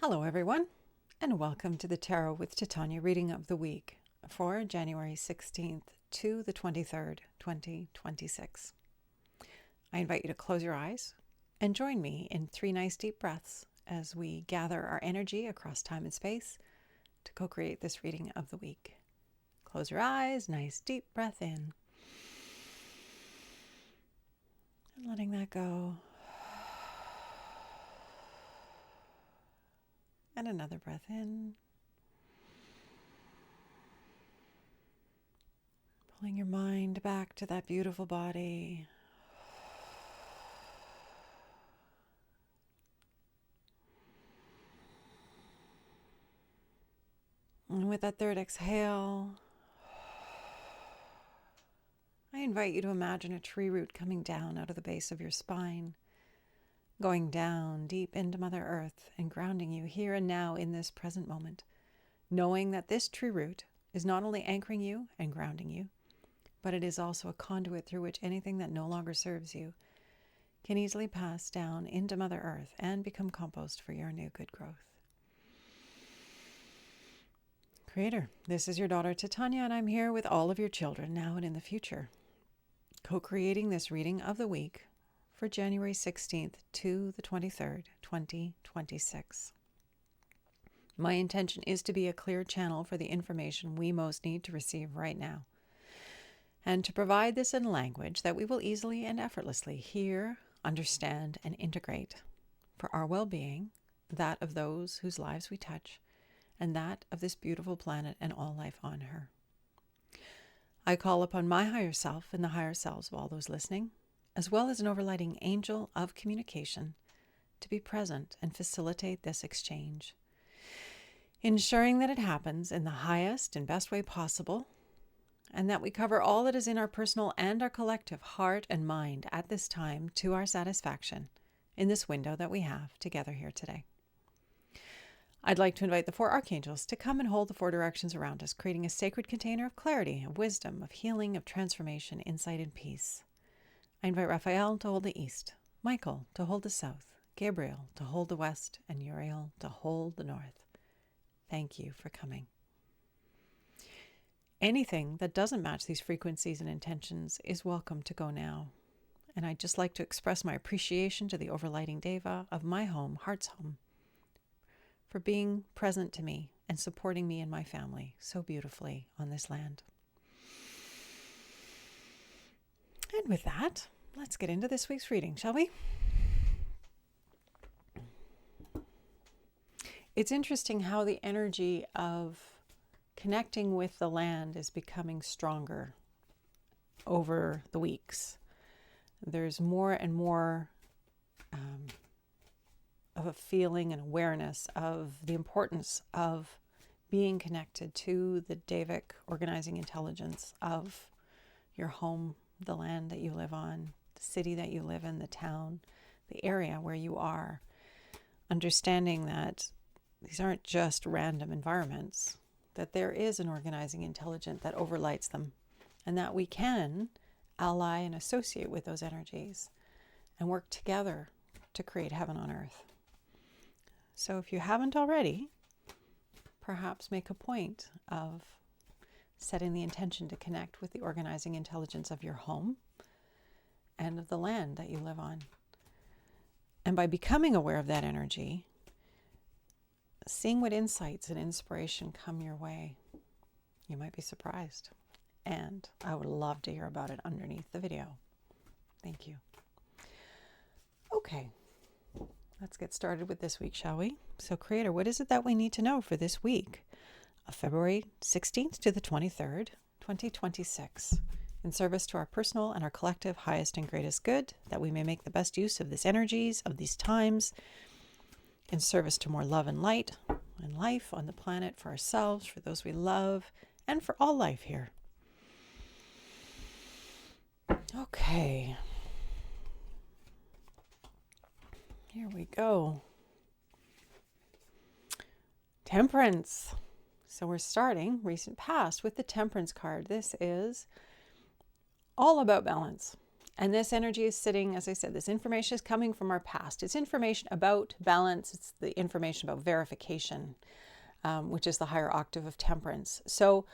Hello everyone, and welcome to the Tarot with Titania reading of the week for January 16th to the 23rd, 2026. I invite you to close your eyes and join me in 3 nice deep breaths as we gather our energy across time and space to co-create this reading of the week. Close your eyes, nice deep breath in, and letting that go. And another breath in. Pulling your mind back to that beautiful body. And with that third exhale, I invite you to imagine a tree root coming down out of the base of your spine, going down deep into Mother Earth and grounding you here and now in this present moment, knowing that this tree root is not only anchoring you and grounding you, but it is also a conduit through which anything that no longer serves you can easily pass down into Mother Earth and become compost for your new good growth. Creator, this is your daughter Titania, and I'm here with all of your children now and in the future, co-creating this reading of the week for January 16th to the 23rd, 2026. My intention is to be a clear channel for the information we most need to receive right now, and to provide this in language that we will easily and effortlessly hear, understand, and integrate for our well-being, that of those whose lives we touch, and that of this beautiful planet and all life on her. I call upon my higher self and the higher selves of all those listening, as well as an overlighting angel of communication, to be present and facilitate this exchange, ensuring that it happens in the highest and best way possible, and that we cover all that is in our personal and our collective heart and mind at this time to our satisfaction in this window that we have together here today. I'd like to invite the 4 archangels to come and hold the 4 directions around us, creating a sacred container of clarity, of wisdom, of healing, of transformation, insight, and peace. I invite Raphael to hold the east, Michael to hold the south, Gabriel to hold the west, and Uriel to hold the north. Thank you for coming. Anything that doesn't match these frequencies and intentions is welcome to go now. And I'd just like to express my appreciation to the overlighting Deva of my home, Heart's Home, for being present to me and supporting me and my family so beautifully on this land. And with that, let's get into this week's reading, shall we? It's interesting how the energy of connecting with the land is becoming stronger over the weeks. There's more and more of a feeling and awareness of the importance of being connected to the Devic organizing intelligence of your home, the land that you live on, the city that you live in, the town, the area where you are. Understanding that these aren't just random environments, that there is an organizing intelligence that overlights them, and that we can ally and associate with those energies and work together to create heaven on earth. So if you haven't already, perhaps make a point of setting the intention to connect with the organizing intelligence of your home and of the land that you live on. And by becoming aware of that energy, seeing what insights and inspiration come your way, you might be surprised. And I would love to hear about it underneath the video. Thank you. Okay, let's get started with this week, shall we? So, Creator, what is it that we need to know for this week of February 16th to the 23rd, 2026, in service to our personal and our collective highest and greatest good, that we may make the best use of these energies, of these times, in service to more love and light and life on the planet for ourselves, for those we love, and for all life here. Okay. Here we go. Temperance. So we're starting recent past with the Temperance card. This is all about balance And this energy is sitting, as I said, this information is coming from our past. It's information about balance. It's the information about verification, which is the higher octave of temperance. So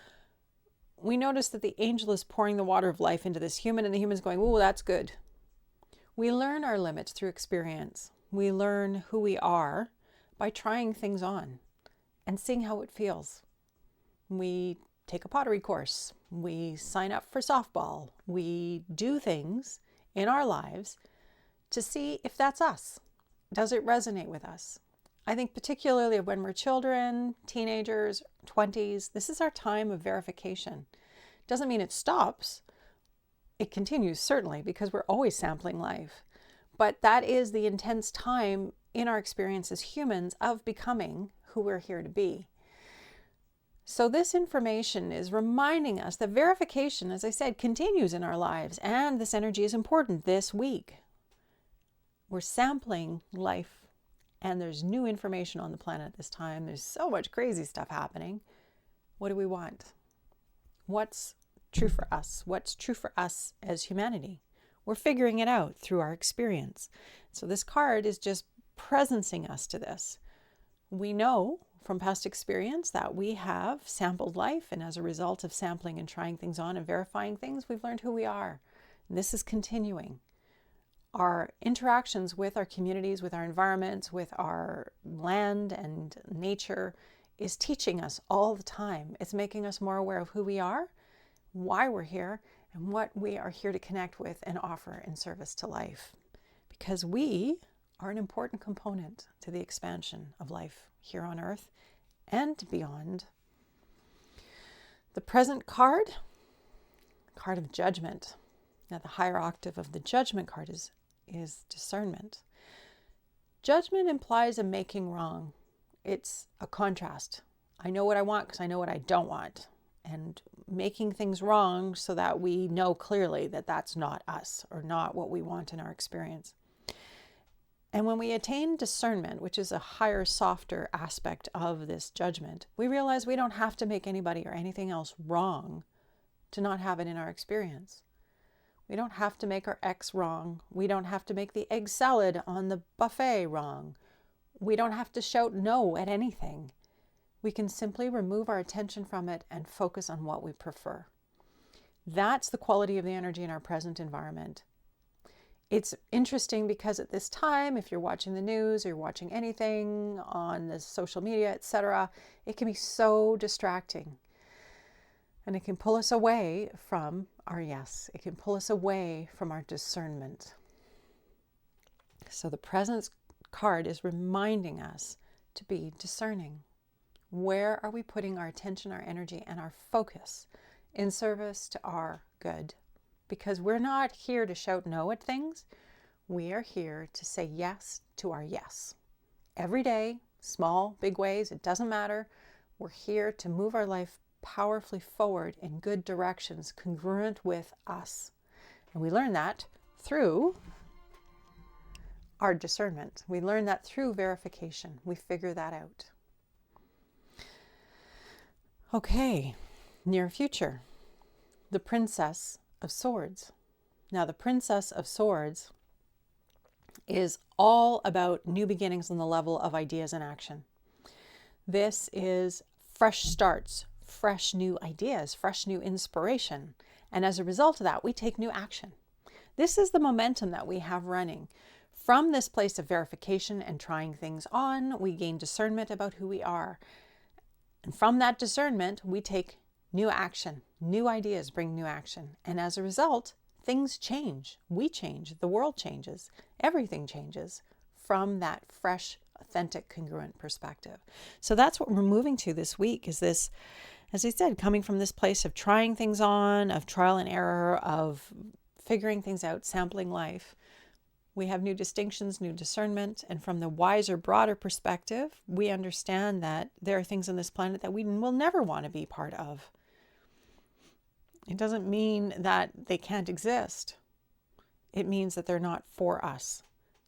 we notice that the angel is pouring the water of life into this human, and the human's going, oh, that's good. We learn our limits through experience. We learn who we are by trying things on and seeing how it feels. We take a pottery course. We sign up for softball. We do things in our lives to see if that's us. Does it resonate with us? I think particularly when we're children, teenagers, 20s, this is our time of verification. Doesn't mean it stops. It continues, certainly, because we're always sampling life. But that is the intense time in our experience as humans of becoming who we're here to be. So this information is reminding us that verification, as I said, continues in our lives, and this energy is important this week. We're sampling life, and there's new information on the planet at this time. There's so much crazy stuff happening. What do we want? What's true for us? What's true for us as humanity? We're figuring it out through our experience. So this card is just presencing us to this. We know from past experience that we have sampled life, and as a result of sampling and trying things on and verifying things, we've learned who we are. And this is continuing. Our interactions with our communities, with our environments, with our land and nature is teaching us all the time. It's making us more aware of who we are, why we're here, and what we are here to connect with and offer in service to life. Because we are an important component to the expansion of life here on Earth and beyond. The present card of judgment. Now the higher octave of the judgment card is discernment. Judgment implies a making wrong. It's a contrast. I know what I want because I know what I don't want. And making things wrong so that we know clearly that that's not us or not what we want in our experience. And when we attain discernment, which is a higher, softer aspect of this judgment, we realize we don't have to make anybody or anything else wrong to not have it in our experience. We don't have to make our ex wrong. We don't have to make the egg salad on the buffet wrong. We don't have to shout no at anything. We can simply remove our attention from it and focus on what we prefer. That's the quality of the energy in our present environment. It's interesting because at this time, if you're watching the news or you're watching anything on the social media, etc., it can be so distracting. And it can pull us away from our yes. It can pull us away from our discernment. So the presence card is reminding us to be discerning. Where are we putting our attention, our energy, and our focus in service to our good? Because we're not here to shout no at things. We are here to say yes to our yes. Every day, small, big ways, it doesn't matter. We're here to move our life powerfully forward in good directions, congruent with us. And we learn that through our discernment. We learn that through verification. We figure that out. Okay, near future. The Princess of Swords. Now, the Princess of Swords is all about new beginnings on the level of ideas and action. This is fresh starts, fresh new ideas, fresh new inspiration. And as a result of that, we take new action. This is the momentum that we have running. From this place of verification and trying things on, we gain discernment about who we are. And from that discernment, we take new action. New ideas bring new action. And as a result, things change. We change. The world changes. Everything changes from that fresh, authentic, congruent perspective. So that's what we're moving to this week, is this, as I said, coming from this place of trying things on, of trial and error, of figuring things out, sampling life. We have new distinctions, new discernment, and from the wiser, broader perspective, we understand that there are things on this planet that we will never want to be part of. It doesn't mean that they can't exist. It means that they're not for us,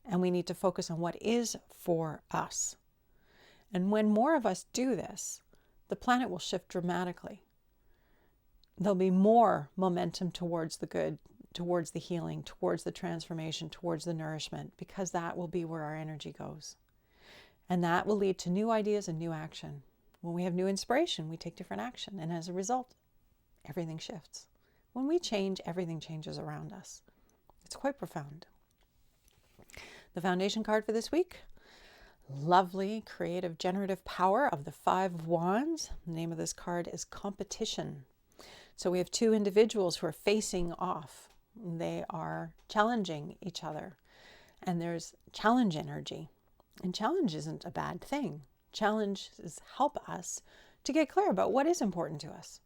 and we need to focus on what is for us. And when more of us do this, the planet will shift dramatically. There'll be more momentum towards the good, towards the healing, towards the transformation, towards the nourishment, because that will be where our energy goes. And that will lead to new ideas and new action. When we have new inspiration, we take different action. And as a result, everything shifts. When we change, everything changes around us. It's quite profound. The foundation card for this week, lovely, creative, generative power of the 5 of Wands. The name of this card is Competition. So we have 2 individuals who are facing off. They are challenging each other. And there's challenge energy. And challenge isn't a bad thing. Challenges help us to get clear about what is important to us.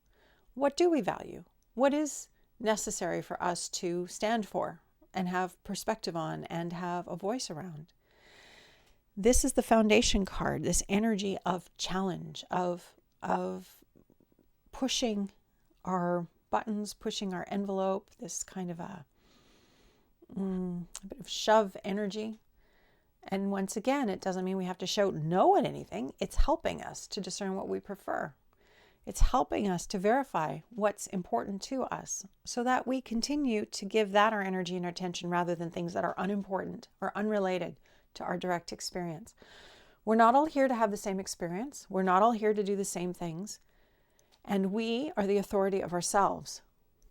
What do we value? What is necessary for us to stand for and have perspective on and have a voice around? This is the foundation card, this energy of challenge, of pushing our buttons, pushing our envelope, this kind of a bit of shove energy. And once again, it doesn't mean we have to shout no at anything. It's helping us to discern what we prefer. It's helping us to verify what's important to us so that we continue to give that our energy and our attention rather than things that are unimportant or unrelated to our direct experience. We're not all here to have the same experience. We're not all here to do the same things. And we are the authority of ourselves.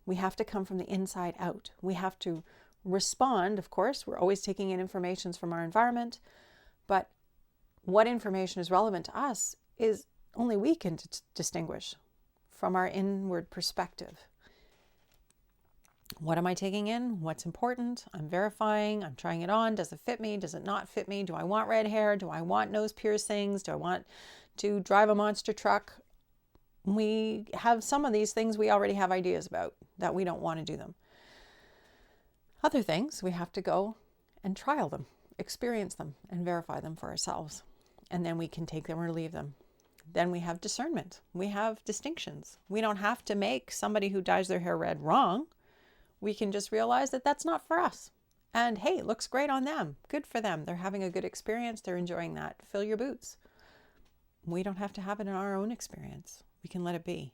We have to come from the inside out. We have to respond, of course. We're always taking in information from our environment, but what information is relevant to us is only we can distinguish from our inward perspective. What am I taking in? What's important? I'm verifying. I'm trying it on. Does it fit me? Does it not fit me? Do I want red hair? Do I want nose piercings? Do I want to drive a monster truck? We have some of these things we already have ideas about that we don't want to do them. Other things, we have to go and trial them, experience them, and verify them for ourselves. And then we can take them or leave them. Then we have discernment. We have distinctions. We don't have to make somebody who dyes their hair red wrong. We can just realize that that's not for us. And hey, it looks great on them. Good for them. They're having a good experience. They're enjoying that. Fill your boots. We don't have to have it in our own experience. We can let it be.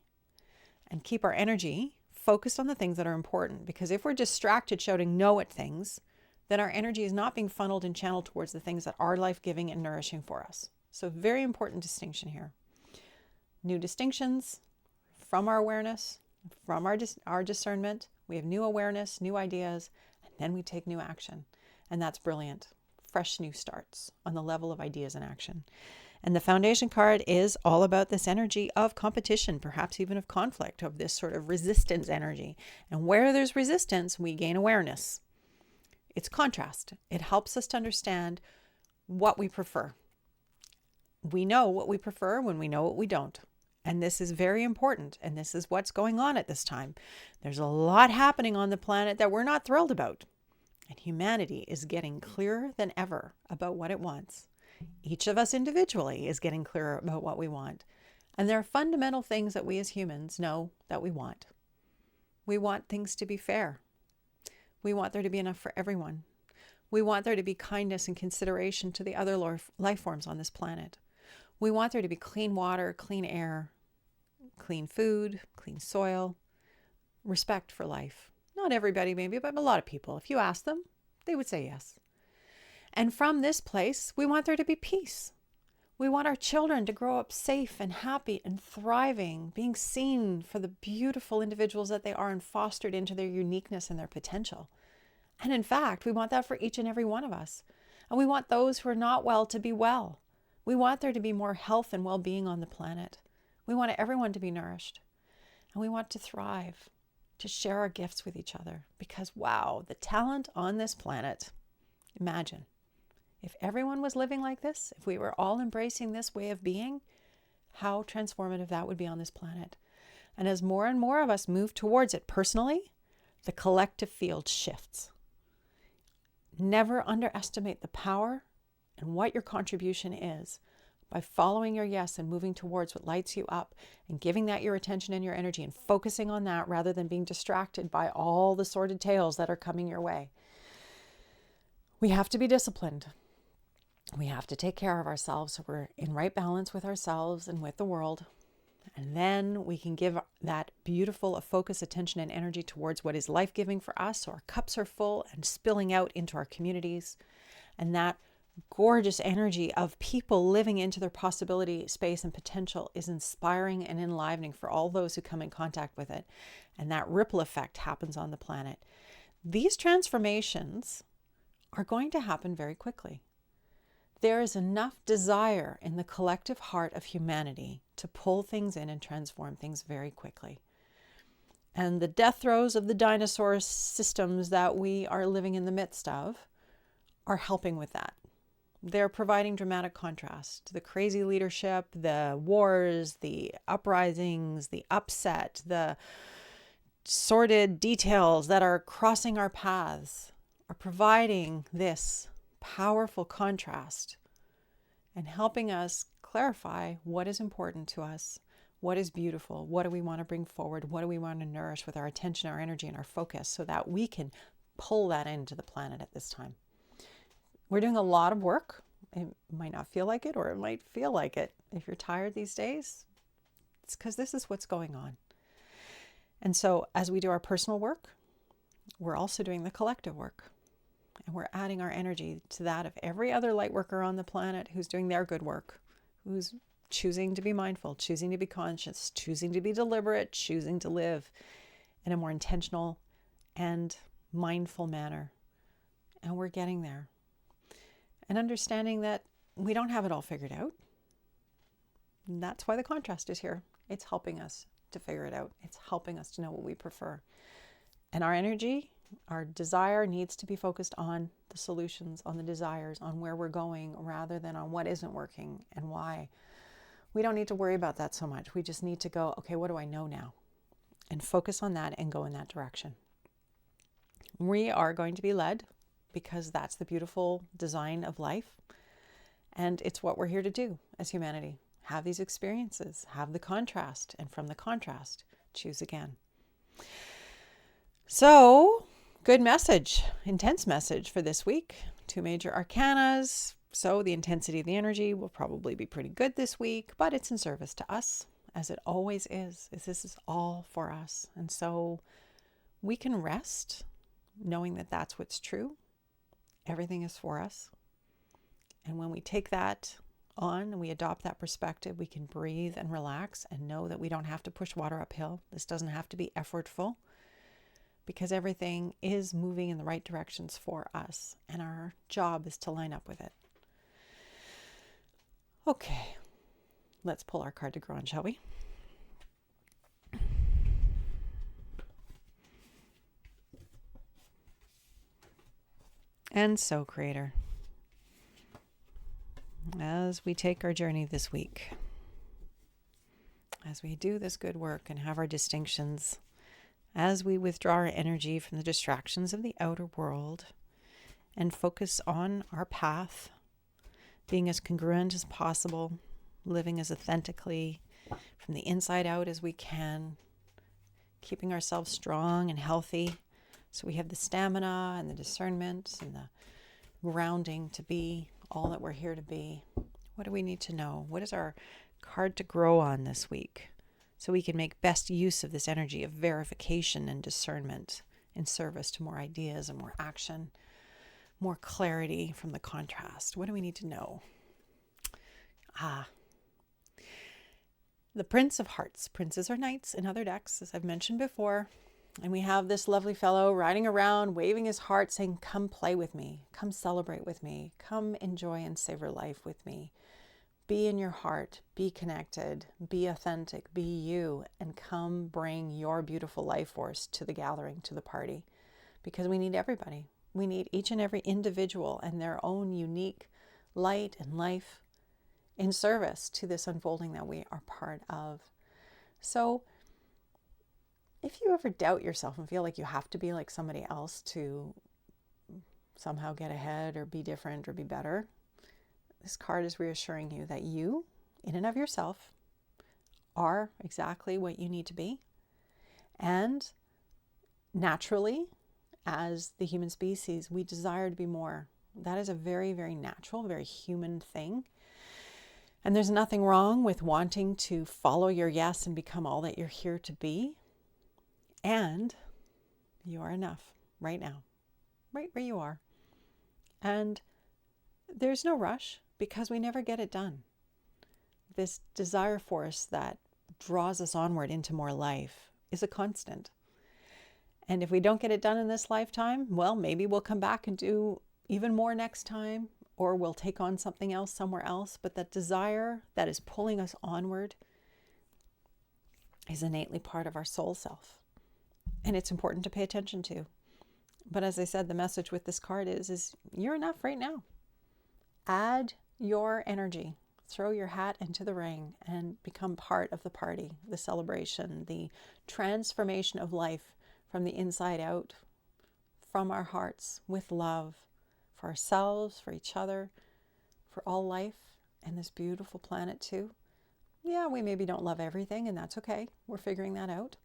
And keep our energy focused on the things that are important. Because if we're distracted shouting no at things, then our energy is not being funneled and channeled towards the things that are life-giving and nourishing for us. So very important distinction here. New distinctions from our awareness, from our discernment. We have new awareness, new ideas, and then we take new action. And that's brilliant. Fresh new starts on the level of ideas and action. And the foundation card is all about this energy of competition, perhaps even of conflict, of this sort of resistance energy. And where there's resistance, we gain awareness. It's contrast. It helps us to understand what we prefer. We know what we prefer when we know what we don't. And this is very important. And this is what's going on at this time. There's a lot happening on the planet that we're not thrilled about. And humanity is getting clearer than ever about what it wants. Each of us individually is getting clearer about what we want. And there are fundamental things that we as humans know that we want. We want things to be fair. We want there to be enough for everyone. We want there to be kindness and consideration to the other life forms on this planet. We want there to be clean water, clean air, clean food, clean soil, respect for life. Not everybody maybe, but a lot of people. If you ask them, they would say yes. And from this place, we want there to be peace. We want our children to grow up safe and happy and thriving, being seen for the beautiful individuals that they are and fostered into their uniqueness and their potential. And in fact, we want that for each and every one of us. And we want those who are not well to be well. We want there to be more health and well-being on the planet. We want everyone to be nourished. And we want to thrive, to share our gifts with each other. Because wow, the talent on this planet. Imagine. If everyone was living like this, if we were all embracing this way of being, how transformative that would be on this planet. And as more and more of us move towards it personally, the collective field shifts. Never underestimate the power and what your contribution is by following your yes and moving towards what lights you up and giving that your attention and your energy and focusing on that rather than being distracted by all the sordid tales that are coming your way. We have to be disciplined. We have to take care of ourselves so we're in right balance with ourselves and with the world. And then we can give that beautiful focus, attention, and energy towards what is life-giving for us. So our cups are full and spilling out into our communities. And that gorgeous energy of people living into their possibility, space, and potential is inspiring and enlivening for all those who come in contact with it. And that ripple effect happens on the planet. These transformations are going to happen very quickly. There is enough desire in the collective heart of humanity to pull things in and transform things very quickly. And the death throes of the dinosaur systems that we are living in the midst of are helping with that. They're providing dramatic contrast to the crazy leadership, the wars, the uprisings, the upset, the sordid details that are crossing our paths are providing this powerful contrast and helping us clarify what is important to us, what is beautiful, what do we want to bring forward, what do we want to nourish with our attention, our energy, and our focus so that we can pull that into the planet at this time. We're doing a lot of work. It might not feel like it, or it might feel like it. If you're tired these days, it's because this is what's going on. And so as we do our personal work, we're also doing the collective work. And we're adding our energy to that of every other light worker on the planet who's doing their good work, who's choosing to be mindful, choosing to be conscious, choosing to be deliberate, choosing to live in a more intentional and mindful manner. And we're getting there. And understanding that we don't have it all figured out. And that's why the contrast is here. It's helping us to figure it out. It's helping us to know what we prefer. And our energy, our desire needs to be focused on the solutions, on the desires, on where we're going, rather than on what isn't working and why. We don't need to worry about that so much. We just need to go, okay, what do I know now? And focus on that and go in that direction. We are going to be led because that's the beautiful design of life. And it's what we're here to do as humanity. Have these experiences, have the contrast, and from the contrast, choose again. So, good message, intense message for this week. 2 major arcanas. So the intensity of the energy will probably be pretty good this week, but it's in service to us, as it always is. This is all for us. And so we can rest knowing that that's what's true. Everything is for us. And when we take that on and we adopt that perspective, we can breathe and relax and know that we don't have to push water uphill. This doesn't have to be effortful, because everything is moving in the right directions for us. And our job is to line up with it. Okay, let's pull our card to grow on, shall we? And so, Creator, as we take our journey this week, as we do this good work and have our distinctions, as we withdraw our energy from the distractions of the outer world and focus on our path, being as congruent as possible, living as authentically from the inside out as we can, keeping ourselves strong and healthy, so we have the stamina and the discernment and the grounding to be all that we're here to be. What do we need to know? What is our card to grow on this week? So we can make best use of this energy of verification and discernment in service to more ideas and more action, more clarity from the contrast. What do we need to know? The Prince of Hearts. Princes are knights in other decks, as I've mentioned before. And we have this lovely fellow riding around, waving his heart, saying, come play with me. Come celebrate with me. Come enjoy and savor life with me. Be in your heart. Be connected. Be authentic. Be you. And come bring your beautiful life force to the gathering, to the party. Because we need everybody. We need each and every individual and their own unique light and life in service to this unfolding that we are part of. So, if you ever doubt yourself and feel like you have to be like somebody else to somehow get ahead or be different or be better, this card is reassuring you that you, in and of yourself, are exactly what you need to be. And naturally, as the human species, we desire to be more. That is a very, very natural, very human thing. And there's nothing wrong with wanting to follow your yes and become all that you're here to be. And you are enough right now, right where you are. And there's no rush because we never get it done. This desire force that draws us onward into more life is a constant. And if we don't get it done in this lifetime, well, maybe we'll come back and do even more next time, or we'll take on something else somewhere else. But that desire that is pulling us onward is innately part of our soul self. And it's important to pay attention to. But as I said, the message with this card is you're enough right now. Add your energy. Throw your hat into the ring and become part of the party, the celebration, the transformation of life from the inside out, from our hearts, with love for ourselves, for each other, for all life, and this beautiful planet too. Yeah, we maybe don't love everything, and that's okay. We're figuring that out.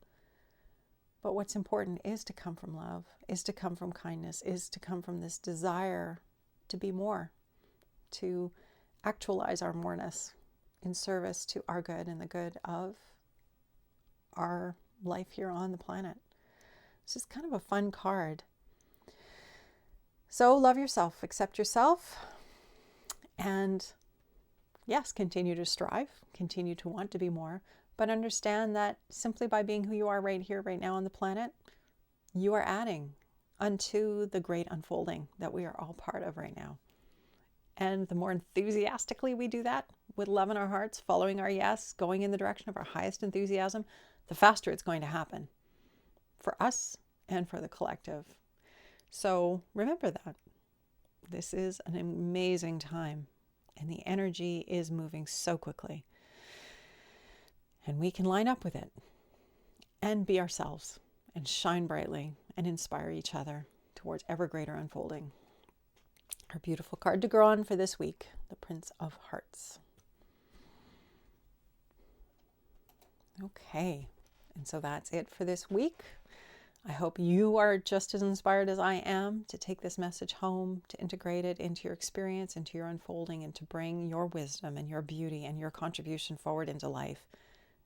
But what's important is to come from love, is to come from kindness, is to come from this desire to be more, to actualize our moreness in service to our good and the good of our life here on the planet. This is kind of a fun card. So love yourself, accept yourself, and yes, continue to strive, continue to want to be more, but understand that simply by being who you are right here, right now on the planet, you are adding unto the great unfolding that we are all part of right now. And the more enthusiastically we do that, with love in our hearts, following our yes, going in the direction of our highest enthusiasm, the faster it's going to happen for us and for the collective. So remember that. This is an amazing time, and the energy is moving so quickly. And we can line up with it and be ourselves and shine brightly and inspire each other towards ever greater unfolding. Our beautiful card to grow on for this week, the Prince of Hearts. Okay, and so that's it for this week. I hope you are just as inspired as I am to take this message home, to integrate it into your experience, into your unfolding, and to bring your wisdom and your beauty and your contribution forward into life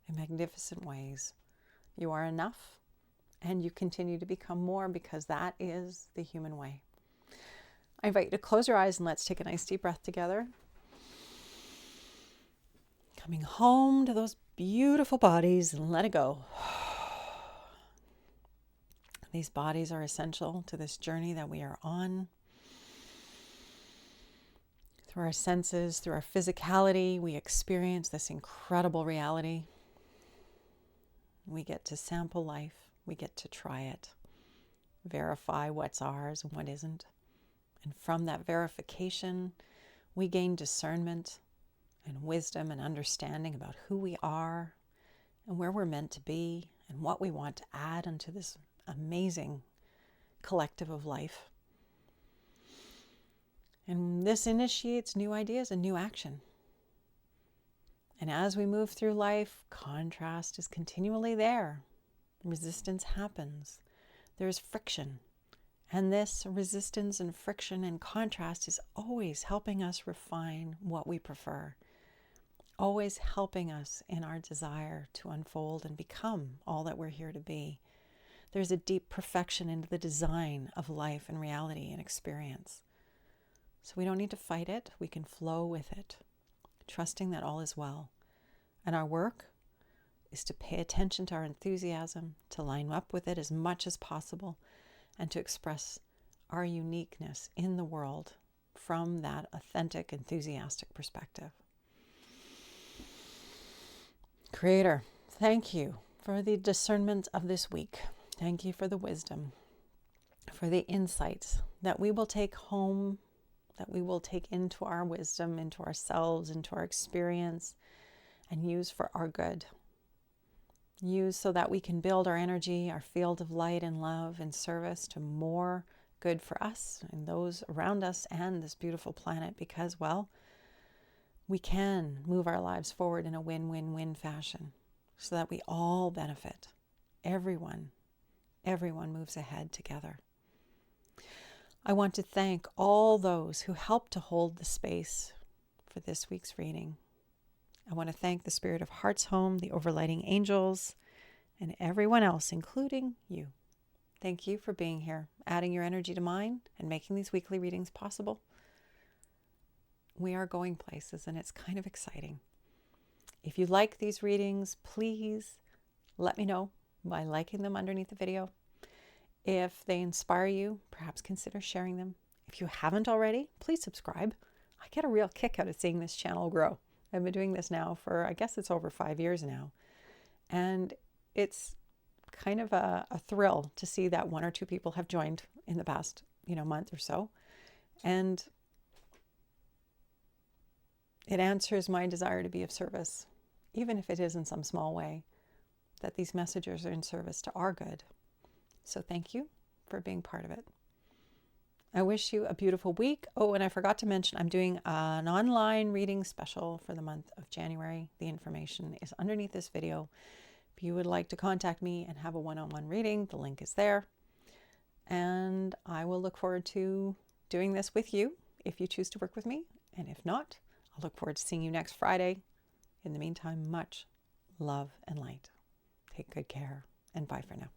in magnificent ways. You are enough, and you continue to become more because that is the human way. I invite you to close your eyes and let's take a nice deep breath together. Coming home to those beautiful bodies and let it go. These bodies are essential to this journey that we are on. Through our senses, through our physicality, we experience this incredible reality. We get to sample life. We get to try it, verify what's ours and what isn't. And from that verification, we gain discernment and wisdom and understanding about who we are and where we're meant to be and what we want to add into this amazing collective of life. And this initiates new ideas and new action. And as we move through life, contrast is continually there. Resistance happens. There's friction. And this resistance and friction and contrast is always helping us refine what we prefer, always helping us in our desire to unfold and become all that we're here to be. There's a deep perfection into the design of life and reality and experience. So we don't need to fight it. We can flow with it, trusting that all is well. And our work is to pay attention to our enthusiasm, to line up with it as much as possible, and to express our uniqueness in the world from that authentic, enthusiastic perspective. Creator, thank you for the discernment of this week. Thank you for the wisdom, for the insights that we will take home, that we will take into our wisdom, into ourselves, into our experience, and use for our good. Use so that we can build our energy, our field of light and love and service to more good for us and those around us and this beautiful planet because, well, we can move our lives forward in a win-win-win fashion so that we all benefit. Everyone moves ahead together. I want to thank all those who helped to hold the space for this week's reading. I want to thank the Spirit of Heart's Home, the overlighting angels, and everyone else, including you. Thank you for being here, adding your energy to mine, and making these weekly readings possible. We are going places, and it's kind of exciting. If you like these readings, please let me know by liking them underneath the video. If they inspire you, perhaps consider sharing them. If you haven't already, please subscribe. I get a real kick out of seeing this channel grow. I've been doing this now for, I guess it's over 5 years now. And it's kind of a thrill to see that 1 or 2 people have joined in the past, month or so. And it answers my desire to be of service, even if it is in some small way, that these messages are in service to our good. So thank you for being part of it. I wish you a beautiful week. Oh, and I forgot to mention, I'm doing an online reading special for the month of January. The information is underneath this video. If you would like to contact me and have a one-on-one reading, the link is there. And I will look forward to doing this with you if you choose to work with me. And if not, I'll look forward to seeing you next Friday. In the meantime, much love and light. Take good care, and bye for now.